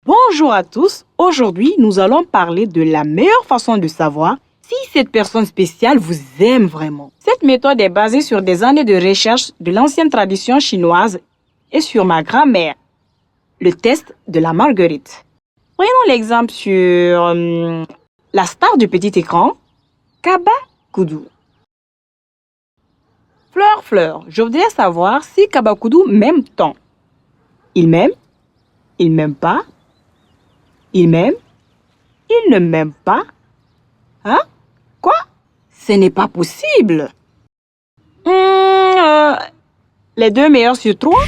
Bonjour à tous, aujourd'hui nous allons parler de la meilleure façon de savoir si cette personne spéciale vous aime vraiment. Cette méthode est basée sur des années de recherche de l'ancienne tradition chinoise et sur ma grand-mère, le test de la marguerite. Prenons l'exemple sur la star du petit écran, Kaba Koudou. Fleur, je voudrais savoir si Kaba Koudou m'aime tant. Il m'aime? Il m'aime pas? Il m'aime? Il ne m'aime pas? Hein? Quoi? Ce n'est pas possible. Les deux meilleurs sur trois?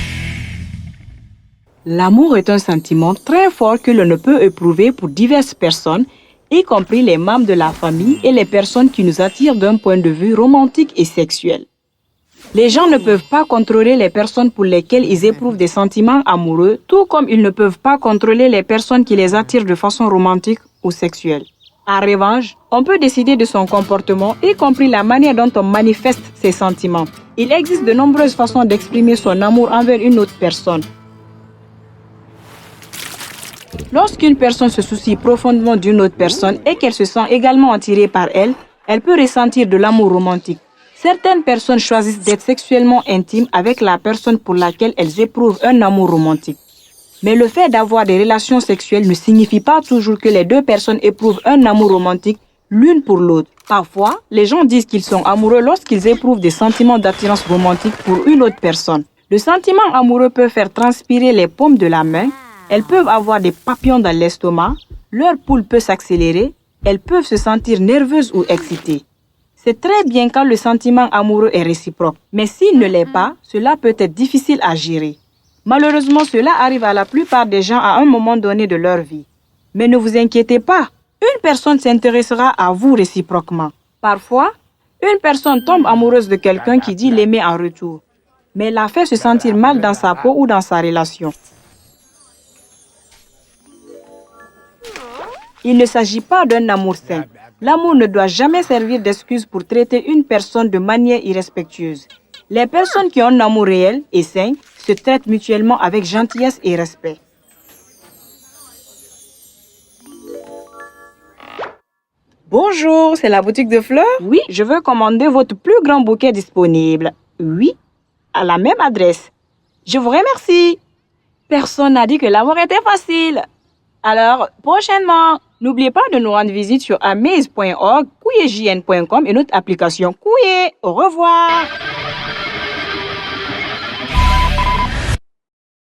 L'amour est un sentiment très fort que l'on ne peut éprouver pour diverses personnes, y compris les membres de la famille et les personnes qui nous attirent d'un point de vue romantique et sexuel. Les gens ne peuvent pas contrôler les personnes pour lesquelles ils éprouvent des sentiments amoureux, tout comme ils ne peuvent pas contrôler les personnes qui les attirent de façon romantique ou sexuelle. En revanche, on peut décider de son comportement, y compris la manière dont on manifeste ses sentiments. Il existe de nombreuses façons d'exprimer son amour envers une autre personne. Lorsqu'une personne se soucie profondément d'une autre personne et qu'elle se sent également attirée par elle, elle peut ressentir de l'amour romantique. Certaines personnes choisissent d'être sexuellement intimes avec la personne pour laquelle elles éprouvent un amour romantique. Mais le fait d'avoir des relations sexuelles ne signifie pas toujours que les deux personnes éprouvent un amour romantique l'une pour l'autre. Parfois, les gens disent qu'ils sont amoureux lorsqu'ils éprouvent des sentiments d'attirance romantique pour une autre personne. Le sentiment amoureux peut faire transpirer les paumes de la main, elles peuvent avoir des papillons dans l'estomac, leur pouls peut s'accélérer, elles peuvent se sentir nerveuses ou excitées. C'est très bien quand le sentiment amoureux est réciproque, mais s'il ne l'est pas, cela peut être difficile à gérer. Malheureusement, cela arrive à la plupart des gens à un moment donné de leur vie. Mais ne vous inquiétez pas, une personne s'intéressera à vous réciproquement. Parfois, une personne tombe amoureuse de quelqu'un qui dit l'aimer en retour, mais la fait se sentir mal dans sa peau ou dans sa relation. Il ne s'agit pas d'un amour sain. L'amour ne doit jamais servir d'excuse pour traiter une personne de manière irrespectueuse. Les personnes qui ont un amour réel et sain se traitent mutuellement avec gentillesse et respect. Bonjour, c'est la boutique de fleurs? Oui, je veux commander votre plus grand bouquet disponible. Oui, à la même adresse. Je vous remercie. Personne n'a dit que l'amour était facile. Alors, prochainement, n'oubliez pas de nous rendre visite sur amaze.org, kouyejn.com et notre application Kouye. Au revoir!